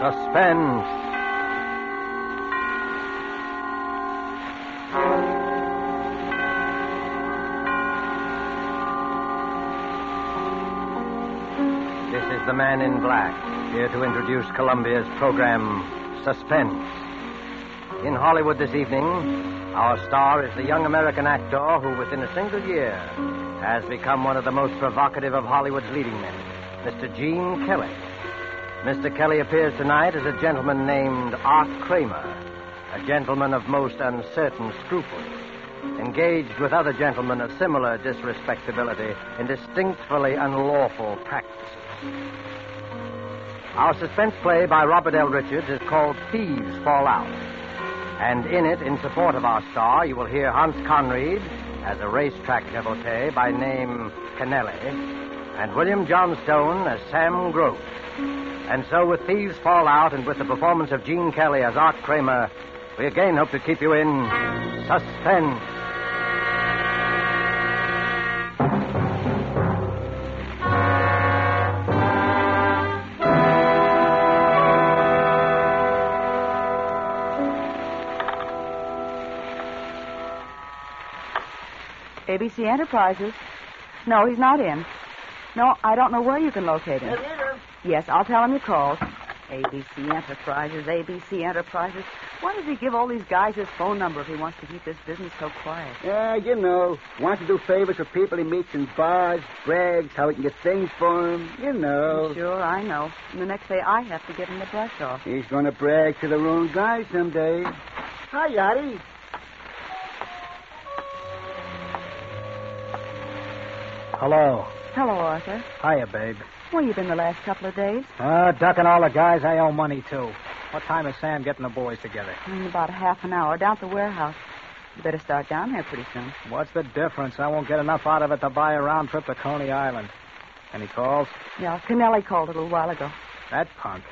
Suspense. This is the Man in Black, here to introduce Columbia's program, Suspense. In Hollywood this evening, our star is the young American actor who, within a single year, has become one of the most provocative of Hollywood's leading men, Mr. Gene Kelly. Mr. Kelly appears tonight as a gentleman named Art Kramer, a gentleman of most uncertain scruples, engaged with other gentlemen of similar disrespectability in distinctly unlawful practices. Our suspense play by Robert L. Richards is called Thieves Fall Out. And in it, in support of our star, you will hear Hans Conried as a racetrack devotee by name Kennelly, and William Johnstone as Sam Gross. And so, with Thieves Fall Out and with the performance of Gene Kelly as Art Kramer, we again hope to keep you in suspense. ABC Enterprises. No, he's not in. No, I don't know where you can locate him. Yes, I'll tell him you called. ABC Enterprises, ABC Enterprises. Why does he give all these guys his phone number if he wants to keep this business so quiet? Yeah, you know. Wants to do favors for people he meets in bars, brags, how he can get things for him. You know. Sure, I know. And the next day I have to give him the brush off. He's going to brag to the wrong guy someday. Hi, Yachty. Hello. Hello, Arthur. Hiya, babe. Where you been the last couple of days? Ducking all the guys I owe money to. What time is Sam getting the boys together? In about a half an hour, down at the warehouse. You better start down there pretty soon. What's the difference? I won't get enough out of it to buy a round trip to Coney Island. Any calls? Yeah, Kennelly called a little while ago. That punk.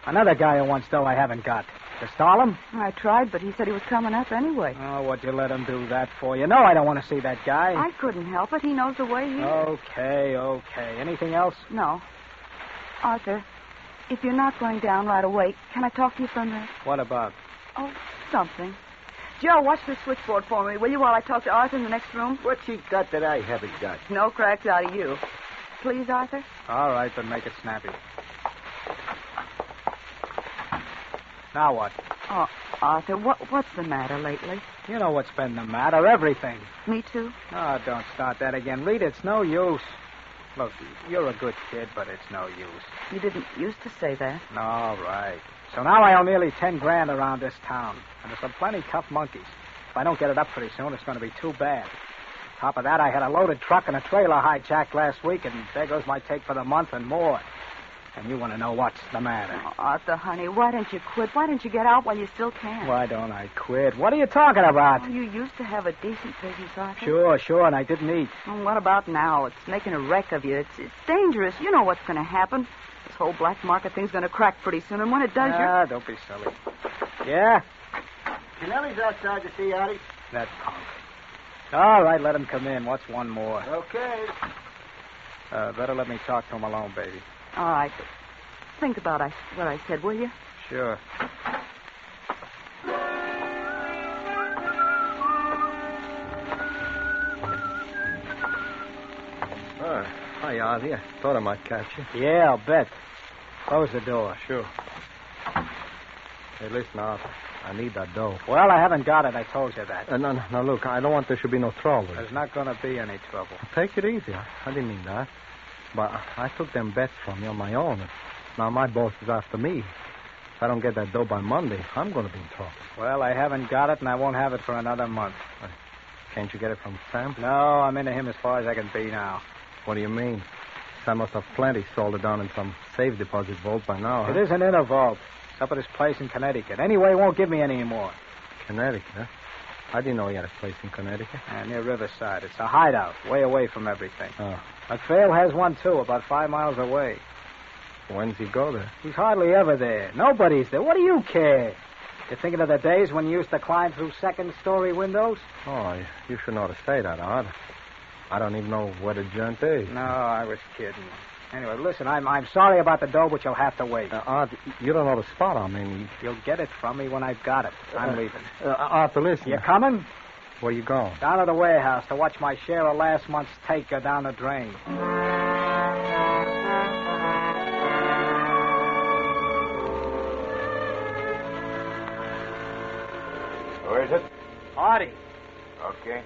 Another guy who wants dough I haven't got. To stall him? I tried, but he said he was coming up anyway. Oh, what'd you let him do that for? You know I don't want to see that guy. I couldn't help it. He knows the way he is. Okay. Anything else? No. Arthur, if you're not going down right away, can I talk to you for a minute? What about? Oh, something. Joe, watch the switchboard for me, will you, while I talk to Arthur in the next room? What's he got that I haven't got? No cracks out of you. Please, Arthur? All right, but make it snappy. Now what? Oh, Arthur, what's the matter lately? You know what's been the matter. Everything. Me too? Oh, don't start that again. Rita, it's no use. Look, you're a good kid, but it's no use. You didn't used to say that. All right. So now I owe nearly 10 grand around this town. And there's some plenty tough monkeys. If I don't get it up pretty soon, it's going to be too bad. Top of that, I had a loaded truck and a trailer hijacked last week, and there goes my take for the month and more. And you want to know what's the matter. Oh, Arthur, honey, why don't you quit? Why don't you get out while you still can? Why don't I quit? What are you talking about? Oh, you used to have a decent business, Arthur. Sure, and I didn't eat. Well, what about now? It's making a wreck of you. It's dangerous. You know what's going to happen. This whole black market thing's going to crack pretty soon, and when it does, don't be silly. Yeah? Kennelly's outside to see Yachty. That punk. All right, let him come in. What's one more? Okay. Better let me talk to him alone, baby. All right. Think about what I said, will you? Sure. Hi, Ozzy. I thought I might catch you. Yeah, I'll bet. Close the door. Sure. Hey, listen, Arthur. I need that dough. Well, I haven't got it. I told you that. No, look, I don't want there should be no trouble. There's not going to be any trouble. Take it easy. I didn't mean that. But I took them bets from you on my own. Now my boss is after me. If I don't get that dough by Monday, I'm going to be in trouble. Well, I haven't got it, and I won't have it for another month. Can't you get it from Sam? No, I'm into him as far as I can be now. What do you mean? Sam must have plenty salted down in some safe deposit vault by now. It isn't in a vault. It's up at his place in Connecticut. Anyway, he won't give me any more. Connecticut, huh? I didn't know he had a place in Connecticut. Near Riverside. It's a hideout, way away from everything. Oh. McPhail has one, too, about 5 miles away. When's he go there? He's hardly ever there. Nobody's there. What do you care? You're thinking of the days when you used to climb through second-story windows? Oh, you should know to say that, Art. I don't even know where the joint is. No, I was kidding. Anyway, listen, I'm sorry about the dough, but you'll have to wait. Art, you don't know the spot on me. You'll get it from me when I've got it. I'm leaving. Arthur, listen. You coming? Where you going? Down to the warehouse to watch my share of last month's take go down the drain. Where is it? Artie. Okay.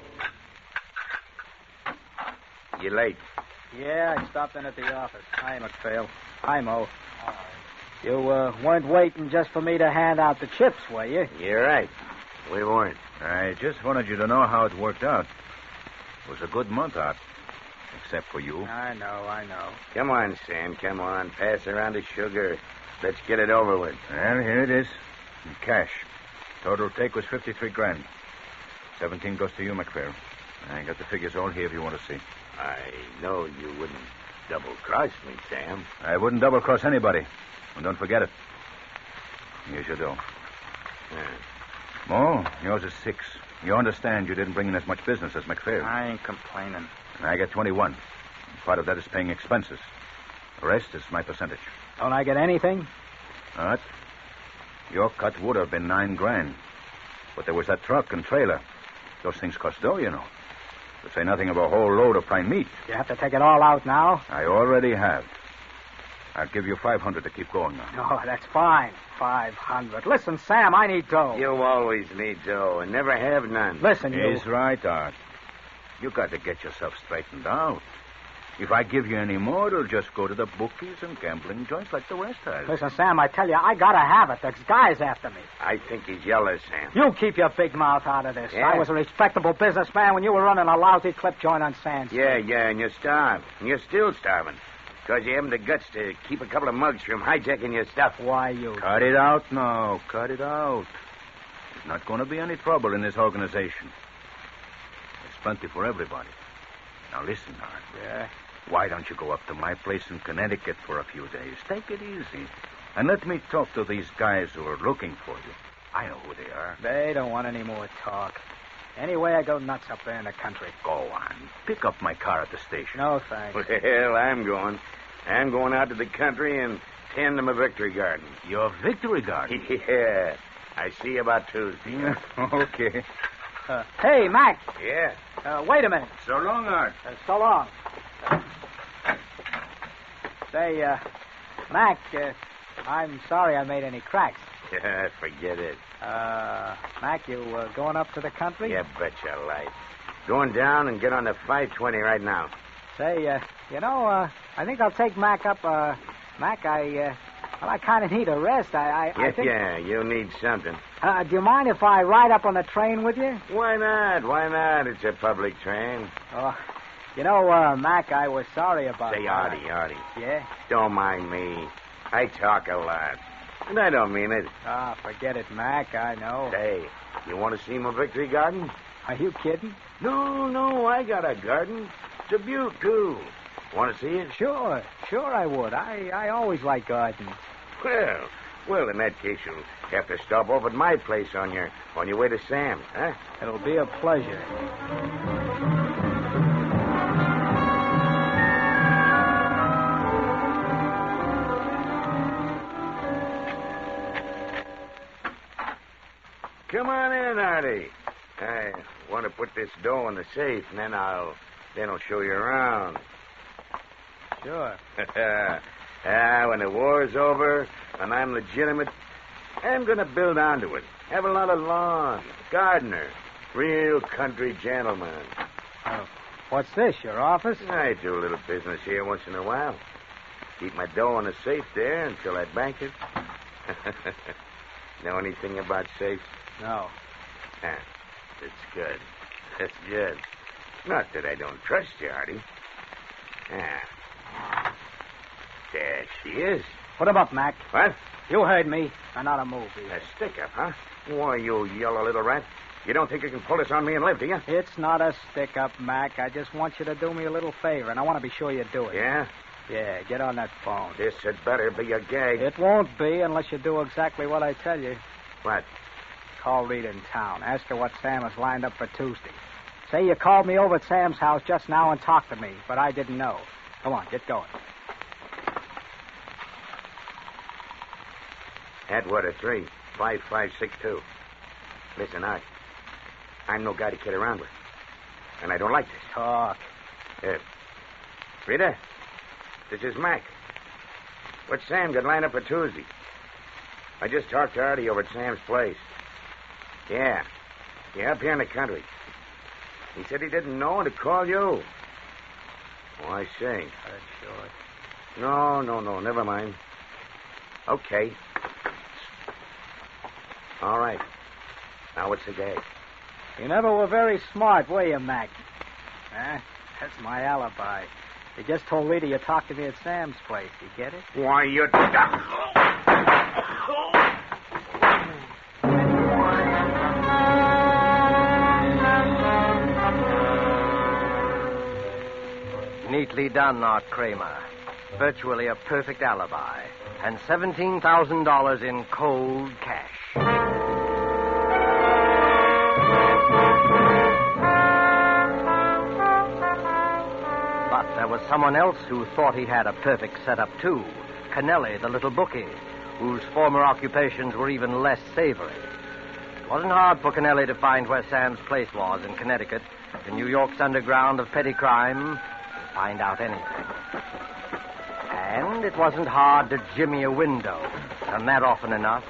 You late? Yeah, I stopped in at the office. Hi, McPhail. Hi, Mo. You weren't waiting just for me to hand out the chips, were you? You're right. We weren't. I just wanted you to know how it worked out. It was a good month, Art. Except for you. I know. Come on, Sam. Come on. Pass around the sugar. Let's get it over with. Well, here it is. In cash. Total take was 53 grand. 17 goes to you, McPhail. I got the figures all here if you want to see. I know you wouldn't double-cross me, Sam. I wouldn't double-cross anybody. And don't forget it. Here's your dough. Mo, yours is 6. You understand you didn't bring in as much business as McPhail. I ain't complaining. And I get 21. Part of that is paying expenses. The rest is my percentage. Don't I get anything? Art, your cut would have been 9 grand. But there was that truck and trailer. Those things cost dough, you know. To say nothing of a whole load of prime meat. You have to take it all out now? I already have. I'll give you 500 to keep going on. Oh, that's fine. 500. Listen, Sam, I need dough. You always need dough and never have none. Listen, you... He's right, Art. You got to get yourself straightened out. If I give you any more, it'll just go to the bookies and gambling joints like the rest has. Listen, Sam, I tell you, I gotta have it. There's guys after me. I think he's yellow, Sam. You keep your big mouth out of this. Yeah? I was a respectable businessman when you were running a lousy clip joint on Sands. Yeah, and you're starved. And you're still starving. Because you haven't the guts to keep a couple of mugs from hijacking your stuff. Why, you... Cut it out now. Cut it out. There's not going to be any trouble in this organization. There's plenty for everybody. Now listen, Art. Yeah? Why don't you go up to my place in Connecticut for a few days? Take it easy. And let me talk to these guys who are looking for you. I know who they are. They don't want any more talk. Anyway, I go nuts up there in the country. Go on. Pick up my car at the station. No, thanks. Well, I'm going. I'm going out to the country and tend to my victory garden. Your victory garden? Yeah. I see you about Tuesday. Okay. Hey, Mac. Yeah. Wait a minute. So long, Art. So long. Say, Mac, I'm sorry I made any cracks. Yeah, forget it. Mac, you going up to the country? Yeah, bet your life. Going down and get on the 520 right now. Say, I think I'll take Mac up. Mac, I kind of need a rest. I think... Yeah, you need something. Do you mind if I ride up on the train with you? Why not? It's a public train. Oh, Mac, I was sorry about... Say, Artie. Yeah? Don't mind me. I talk a lot. And I don't mean it. Forget it, Mac. I know. Say, you want to see my victory garden? Are you kidding? No, I got a garden. It's a beaut, too. Want to see it? Sure I would. I always like gardens. Well, in that case, you'll have to stop off at my place on your way to Sam's, huh? It'll be a pleasure. Come on in, Artie. I want to put this dough in the safe, and then I'll show you around. Sure. When the war's over and I'm legitimate, I'm going to build onto it. Have a lot of lawn, gardener, real country gentleman. What's this, your office? I do a little business here once in a while. Keep my dough in the safe there until I bank it. Know anything about safes? No. That's good. That's good. Not that I don't trust you, Artie. There she is. Put him up, Mac. What? You heard me. I'm not a movie. A stick-up, huh? Why, you yellow little rat. You don't think you can pull this on me and live, do you? It's not a stick-up, Mac. I just want you to do me a little favor, and I want to be sure you do it. Yeah? Yeah, get on that phone. This had better be a gag. It won't be unless you do exactly what I tell you. What? Call Rita in town. Ask her what Sam has lined up for Tuesday. Say you called me over at Sam's house just now and talked to me, but I didn't know. Come on, get going. Atwater 3, 5562. Listen, Art. I'm no guy to kid around with. And I don't like this. Talk. Rita, this is Mac. What's Sam got lined up for Tuesday? I just talked to Artie over at Sam's place. Yeah, up here in the country. He said he didn't know and to call you. Oh, I see. That's short. No, never mind. Okay. All right. Now what's the gag? You never were very smart, were you, Mac? That's my alibi. You just told Rita you talked to me at Sam's place. You get it? Why, you... Neatly done, Art Kramer. Virtually a perfect alibi. And $17,000 in cold cash. But there was someone else who thought he had a perfect setup, too. Kennelly, the little bookie, whose former occupations were even less savory. It wasn't hard for Kennelly to find where Sam's place was in Connecticut, in New York's underground of petty crime, to find out anything. And it wasn't hard to jimmy a window. Done that often enough.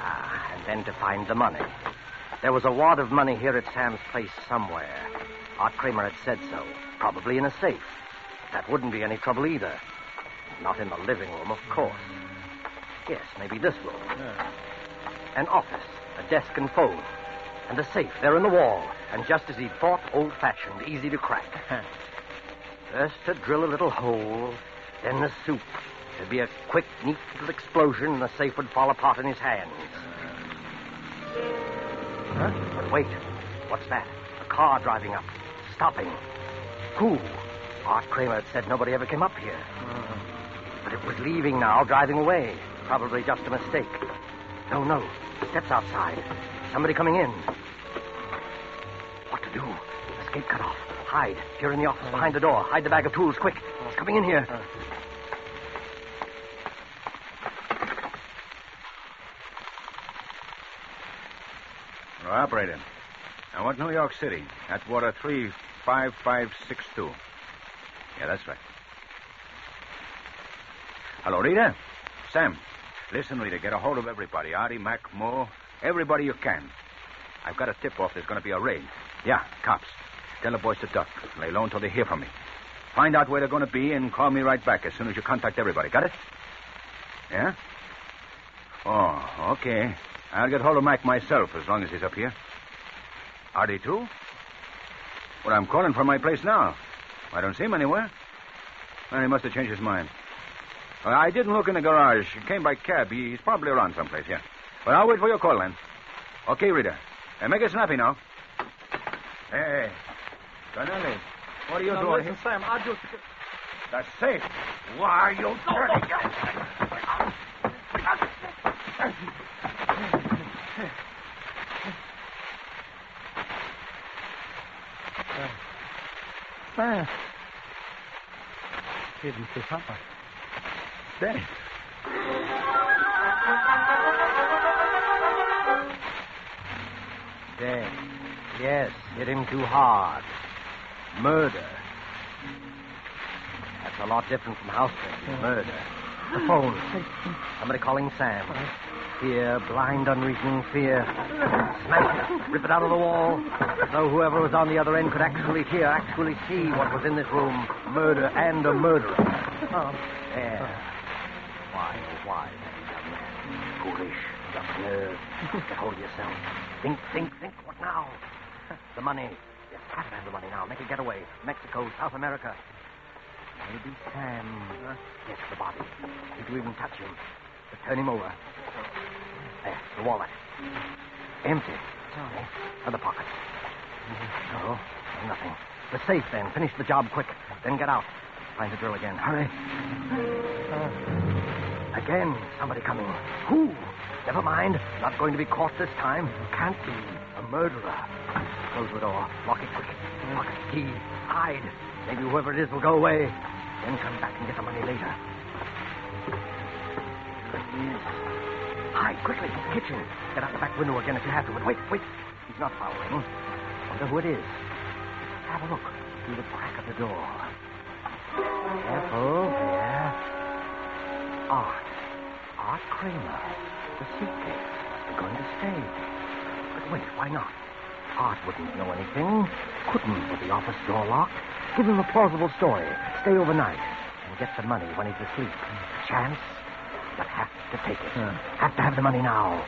And then to find the money. There was a wad of money here at Sam's place somewhere. Art Kramer had said so. Probably in a safe. That wouldn't be any trouble either. Not in the living room, of course. Yes, maybe this room. An office, a desk and phone, and a safe there in the wall. And just as he'd thought, old-fashioned, easy to crack. First to drill a little hole, then the soup. There'd be a quick, neat little explosion, and the safe would fall apart in his hands. But wait, what's that? A car driving up, stopping. Who? Art Kramer had said nobody ever came up here. But it was leaving now, driving away. Probably just a mistake. No. Steps outside. Somebody coming in. What to do? Escape cut off. Hide. Here in the office, behind the door. Hide the bag of tools, quick. He's coming in here. Operator. I want New York City. Atwater 3, 5562. Yeah, that's right. Hello, Rita? Sam. Listen, Rita, get a hold of everybody. Artie, Mac, Mo, everybody you can. I've got a tip-off there's going to be a raid. Yeah, cops. Tell the boys to duck. Lay low until they hear from me. Find out where they're going to be and call me right back as soon as you contact everybody. Got it? Yeah? Oh, okay. I'll get hold of Mac myself as long as he's up here. Artie, too? Well, I'm calling from my place now. I don't see him anywhere. Well, he must have changed his mind. I didn't look in the garage. He came by cab. He's probably around someplace, yeah. Well, I'll wait for your call, then. Okay, Rita. Make it snappy now. Hey. Connelly, what are you doing here? Sam, I just... The safe. Why are you Sam. Hidden to Papa. Dead. Dead. Yes, hit him too hard. Murder. That's a lot different from house things. Murder. The phone. Somebody calling Sam. Fear, blind, unreasoning fear. Smash it. Rip it out of the wall. As though whoever was on the other end could actually hear, actually see what was in this room. Murder and a murderer. There. Why, oh, why, young man? Foolish. Just nerve. Get hold of yourself. Think. What now? The money. Yes, have to have the money now. Make a getaway. Mexico, South America. Maybe Sam. Yes, the body. Did you even touch him? But turn him over. There, the wallet. Empty. Other pocket. No, nothing. The safe, then. Finish the job quick. Then get out. Find the drill again. Hurry. Again, somebody coming. Who? Never mind. Not going to be caught this time. Can't be. A murderer. Close the door. Lock it quick. Pocket key. Hide. Maybe whoever it is will go away. Then come back and get the money later. Hide, quickly. Kitchen. Get out the back window again if you have to. But wait. He's not following. Wonder who it is. Have a look through the crack of the door. Careful. There. Art Kramer. The suitcase. They're going to stay. But wait, why not? Art wouldn't know anything. Couldn't with the office door locked. Give him a plausible story. Stay overnight. And get the money when he's asleep. Chance, but have to take it. Have to have the money now.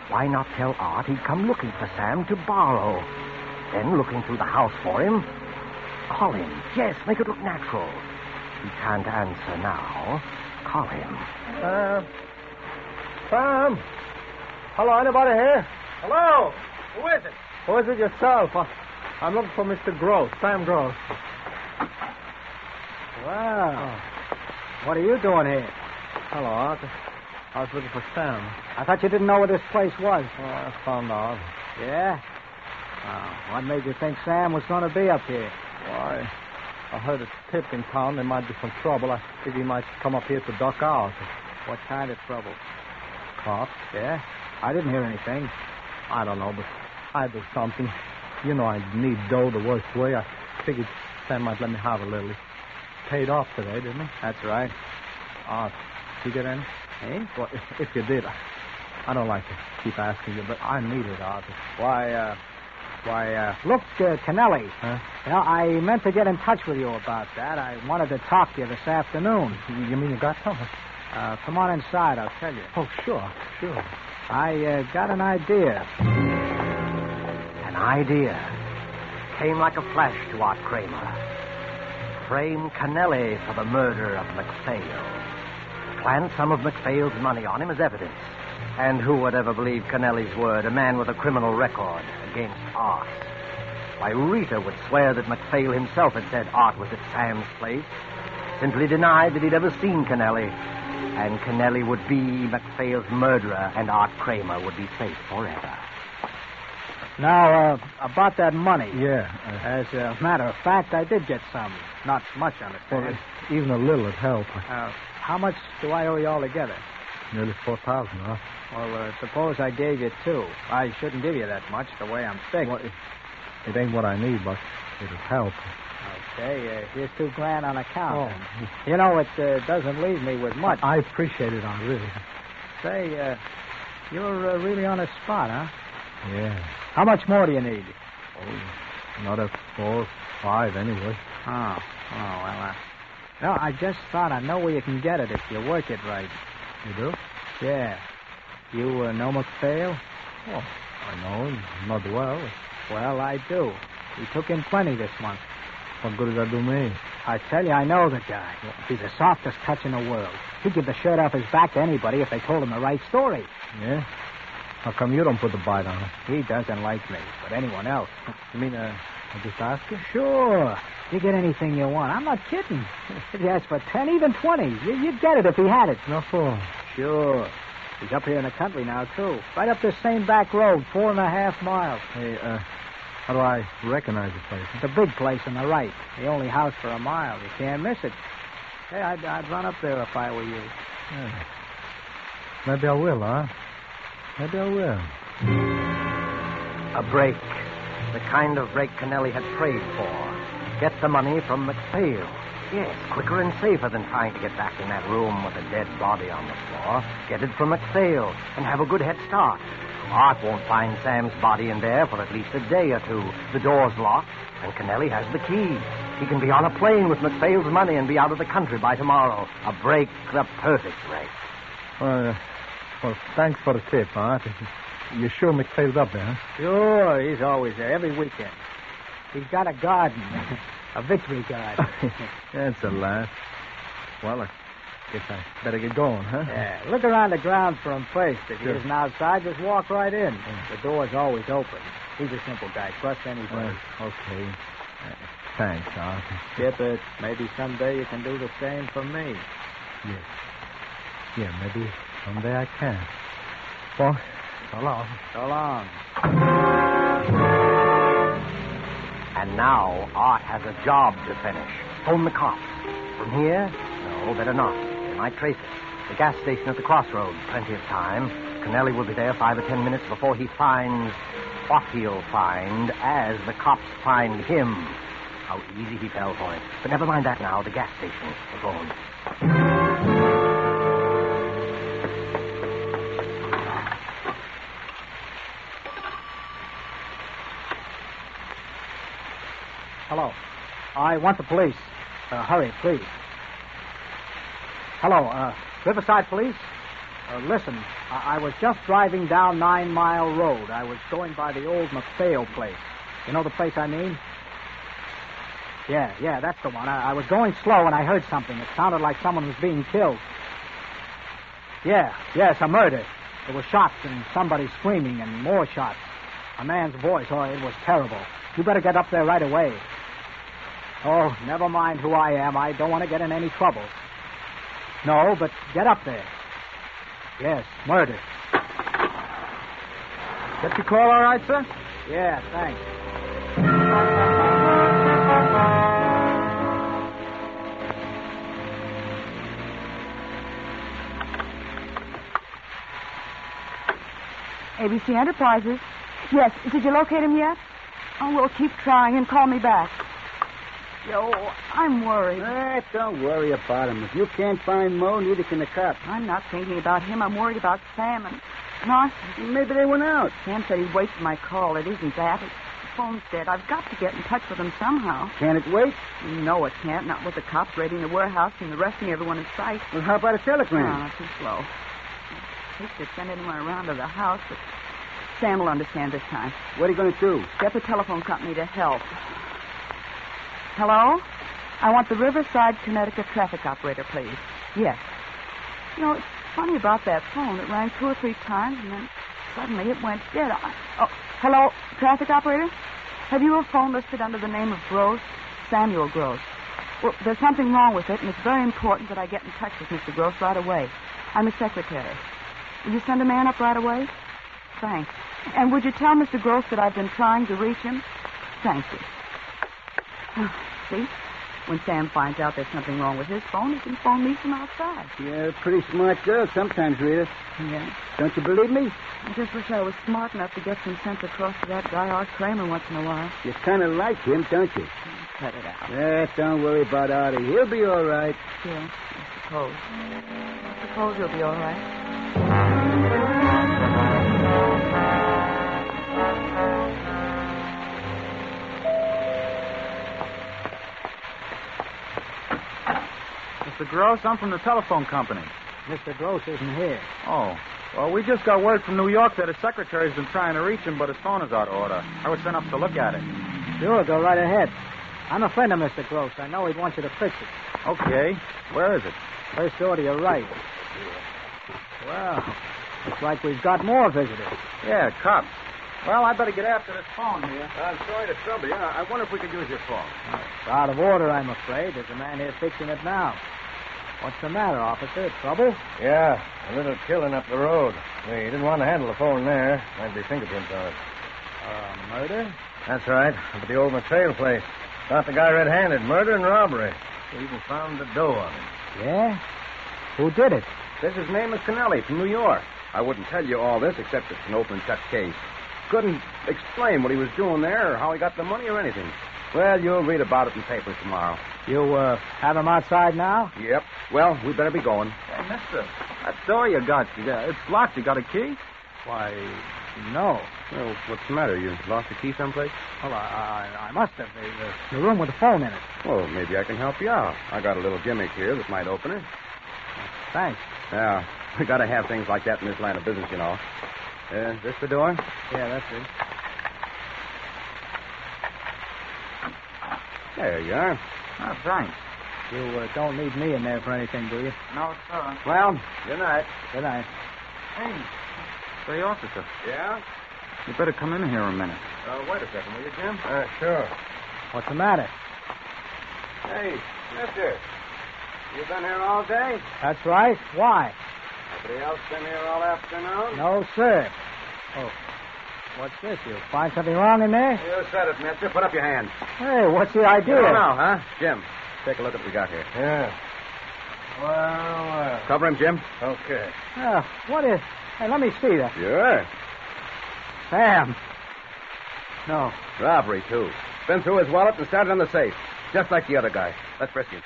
Why not tell Art he'd come looking for Sam to borrow? Then, looking through the house for him, call him. Yes, make it look natural. He can't answer now. Call him. Sam? Hello, anybody here? Hello? Who is it? Who is it yourself? I'm looking for Mr. Gross, Sam Gross. Well, what are you doing here? Hello, Art. I was looking for Sam. I thought you didn't know where this place was. I found out. Yeah? What made you think Sam was going to be up here? Why, I heard a tip in town there might be some trouble. I figured he might come up here to duck out. What kind of trouble? Cops? Yeah? I didn't hear anything. I don't know, but I do something. You know I need dough the worst way. I figured Sam might let me have a little. He paid off today, didn't he? That's right. Art, did you get any? Eh? Well, if you did, I don't like to keep asking you, but I need it, Art. Look, Kennelly. Huh? You know, I meant to get in touch with you about that. I wanted to talk to you this afternoon. You mean you got something? Come on inside, I'll tell you. Oh, sure. I got an idea. An idea came like a flash to Art Kramer. Frame Kennelly for the murder of McPhail. Plant some of McPhail's money on him as evidence. And who would ever believe Kennelly's word, a man with a criminal record, against Art? Why, Rita would swear that McPhail himself had said Art was at Sam's place. Simply denied that he'd ever seen Kennelly. And Kennelly would be McPhail's murderer, and Art Kramer would be safe forever. Now, about that money. Yeah. As a matter of fact, I did get some. Not much, understand. Well, even a little would help. How much do I owe you altogether? Nearly 4,000, huh? Well, suppose I gave you 2. I shouldn't give you that much the way I'm fixed. Well, it ain't what I need, but it'll help. Okay, here's $2,000 on account. Oh. Then. You know, it doesn't leave me with much. I appreciate it, Art, really. Say, you're really on the spot, huh? Yeah. How much more do you need? Oh, another 4, 5 anyway. Oh, well, no, I just thought I know where you can get it if you work it right. You do? Yeah. You know McPhail? Oh, I know him. Not well. Well, I do. He took in plenty this month. What good does that do me? I tell you, I know the guy. He's the softest touch in the world. He'd give the shirt off his back to anybody if they told him the right story. Yeah? How come you don't put the bite on him? He doesn't like me, but anyone else. You mean, I just ask you? Sure. You get anything you want. I'm not kidding. If you ask for 10, even 20, you'd get it if he had it. No fool. Sure. He's up here in the country now, too. Right up this same back road, 4.5 miles. Hey, how do I recognize the place? It's a big place on the right. The only house for a mile. You can't miss it. Hey, I'd run up there if I were you. Yeah. Maybe I will, huh? Maybe I will. A break. The kind of break Kennelly had prayed for. Get the money from McPhail. Yes, quicker and safer than trying to get back in that room with a dead body on the floor. Get it from McPhail and have a good head start. Art won't find Sam's body in there for at least a day or 2. The door's locked, and Kennelly has the key. He can be on a plane with McPhail's money and be out of the country by tomorrow. A break, the perfect break. Well, thanks for the tip, Art. You sure McPhail's up there, huh? Sure, he's always there, every weekend. He's got a garden, a victory garden. That's a laugh. Well, I guess I better get going, huh? Yeah, look around the ground for him first. If Sure. he isn't outside, just walk right in. The door's always open. He's a simple guy. Trust anybody. Okay. Thanks, Art. Skip it. Maybe someday you can do the same for me. Yeah, maybe someday I can. Well, so long. So long. And now Art has a job to finish. Phone the cops. From here? No, better not. They might trace it. The gas station at the crossroads. Plenty of time. Kennelly will be there 5 or 10 minutes before he finds what he'll find as the cops find him. How easy he fell for it. But never mind that now. The gas station. The phone. Hello. I want the police. Hurry, please. Hello, Riverside Police? Listen, I was just driving down 9 Mile Road. I was going by the old McPhail place. You know the place I mean? Yeah, that's the one. I was going slow and I heard something. It sounded like someone was being killed. Yes, a murder. There were shots and somebody screaming and more shots. A man's voice. Oh, it was terrible. You better get up there right away. Oh, never mind who I am. I don't want to get in any trouble. No, but get up there. Yes, murder. Get your call all right, sir? Yeah, thanks. ABC Enterprises. Yes, did you locate him yet? Oh, we'll keep trying and call me back. Joe, I'm worried. Don't worry about him. If you can't find Mo, neither can the cops. I'm not thinking about him. I'm worried about Sam and Narcissus. Maybe they went out. Sam said he'd wait for my call. It isn't that. The phone's dead. I've got to get in touch with him somehow. Can it wait? No, it can't. Not with the cops raiding the warehouse and arresting everyone in sight. Well, how about a telegram? No, too slow. I hate to send anyone around to the house, but Sam will understand this time. What are you going to do? Get the telephone company to help. Hello? I want the Riverside, Connecticut traffic operator, please. Yes. You know, it's funny about that phone. It rang 2 or 3 times, and then suddenly it went dead. Hello, traffic operator? Have you a phone listed under the name of Gross? Samuel Gross. Well, there's something wrong with it, and it's very important that I get in touch with Mr. Gross right away. I'm his secretary. Will you send a man up right away? Thanks. And would you tell Mr. Gross that I've been trying to reach him? Thank you. See? When Sam finds out there's something wrong with his phone, he can phone me from outside. You're a pretty smart girl sometimes, Rita. Yeah? Don't you believe me? I just wish I was smart enough to get some sense across to that guy, Art Kramer, once in a while. You kind of like him, don't you? Cut it out. Don't worry about Artie. He'll be all right. Yeah, I suppose. I suppose he'll be all right. Mr. Gross, I'm from the telephone company. Mr. Gross isn't here. Oh. Well, we just got word from New York that his secretary's been trying to reach him, but his phone is out of order. I was sent up to look at it. Sure, go right ahead. I'm a friend of Mr. Gross. I know he'd want you to fix it. Okay. Where is it? First door to your right. Well, looks like we've got more visitors. Yeah, cops. Well, I better get after this phone here. I'm sorry to trouble you. I wonder if we could use your phone. It's out of order, I'm afraid. There's a man here fixing it now. What's the matter, officer? Trouble? Yeah, a little killing up the road. We didn't want to handle the phone there. Might be fingerprints on it. Murder? That's right. Up at the old McPhail place. Got the guy red-handed. Murder and robbery. We even found the dough on him. Yeah? Who did it? Says his name is Kennelly from New York. I wouldn't tell you all this except it's an open shut case. Couldn't explain what he was doing there or how he got the money or anything. Well, you'll read about it in papers tomorrow. You, have him outside now? Yep. Well, we better be going. Hey, mister, that door you got, it's locked. You got a key? Why, no. Well, what's the matter? You lost the key someplace? Well, I must have. The room with the phone in it. Well, maybe I can help you out. I got a little gimmick here that might open it. Thanks. Yeah, we got to have things like that in this line of business, you know. This the door? Yeah, that's it. There you are. Oh, thanks. You don't need me in there for anything, do you? No, sir. Well, good night. Good night. Hey, say, officer, Yeah? you better come in here a minute. Wait a second, will you, Jim? Sure. What's the matter? Hey, mister. You been here all day? That's right. Why? Nobody else been here all afternoon? No, sir. Oh, what's this? You find something wrong in there? You said it, mister. Put up your hands. Hey, what's the idea? You don't know, huh? Jim, take a look at what we got here. Yeah. Well, Cover him, Jim. Okay. What is... Hey, let me see that. Sure. Sam. No. Robbery, too. Been through his wallet and started on the safe. Just like the other guy. Let's frisk him.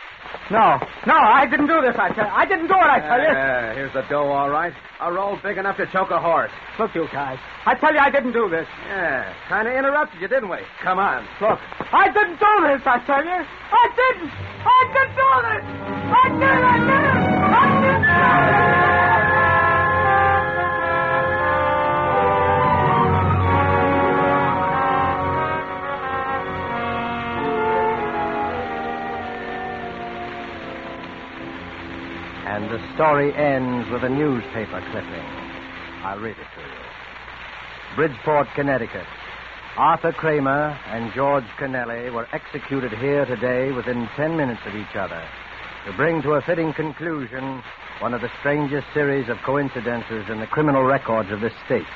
No, I didn't do this, I tell you. I didn't do it, I tell you. Here's the dough, all right. A roll big enough to choke a horse. Look, you guys. I tell you, I didn't do this. Yeah, kind of interrupted you, didn't we? Come on. Look, I didn't do this, I tell you. I didn't do this. I didn't. And the story ends with a newspaper clipping. I'll read it to you. Bridgeport, Connecticut. Arthur Kramer and George Kennelly were executed here today within 10 minutes of each other to bring to a fitting conclusion one of the strangest series of coincidences in the criminal records of this state.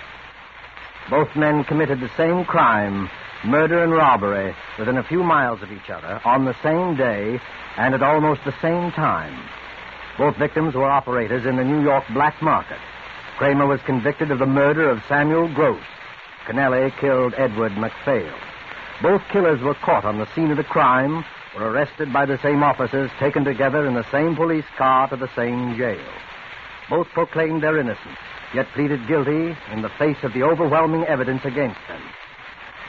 Both men committed the same crime, murder and robbery, within a few miles of each other on the same day and at almost the same time. Both victims were operators in the New York black market. Kramer was convicted of the murder of Samuel Gross. Kennelly killed Edward MacPhail. Both killers were caught on the scene of the crime, were arrested by the same officers, taken together in the same police car to the same jail. Both proclaimed their innocence, yet pleaded guilty in the face of the overwhelming evidence against them.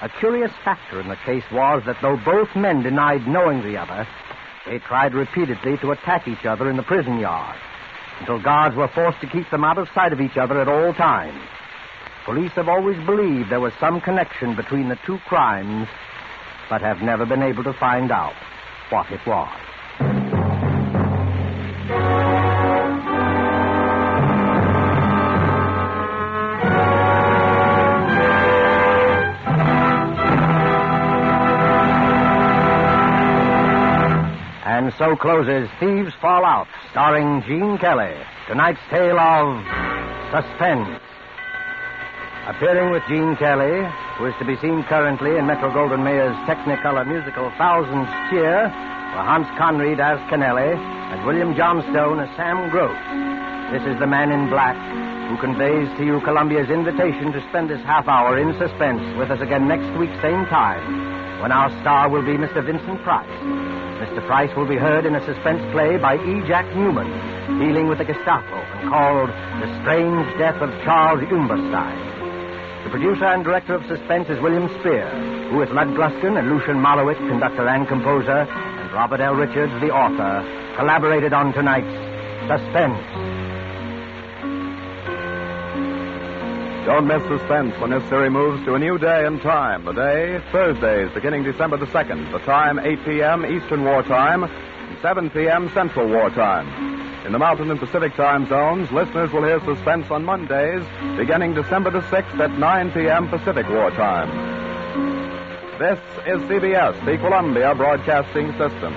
A curious factor in the case was that though both men denied knowing the other, they tried repeatedly to attack each other in the prison yard, until guards were forced to keep them out of sight of each other at all times. Police have always believed there was some connection between the two crimes, but have never been able to find out what it was. And so closes Thieves Fall Out, starring Gene Kelly. Tonight's tale of Suspense. Appearing with Gene Kelly, who is to be seen currently in Metro-Goldwyn-Mayer's Technicolor musical Thousands Cheer, were Hans Conried as Kennelly and William Johnstone as Sam Gross. This is the Man in Black, who conveys to you Columbia's invitation to spend this half hour in suspense with us again next week, same time, when our star will be Mr. Vincent Price. Mr. Price will be heard in a suspense play by E. Jack Newman, dealing with the Gestapo and called The Strange Death of Charles Umberstein. The producer and director of Suspense is William Spear, who with Lud Gluskin and Lucian Malowitz, conductor and composer, and Robert L. Richards, the author, collaborated on tonight's Suspense. Don't miss Suspense when this series moves to a new day and time. The day, Thursdays, beginning December the 2nd. The time, 8 p.m. Eastern War Time, and 7 p.m. Central War Time. In the Mountain and Pacific time zones, listeners will hear Suspense on Mondays, beginning December the 6th at 9 p.m. Pacific War Time. This is CBS, the Columbia Broadcasting System.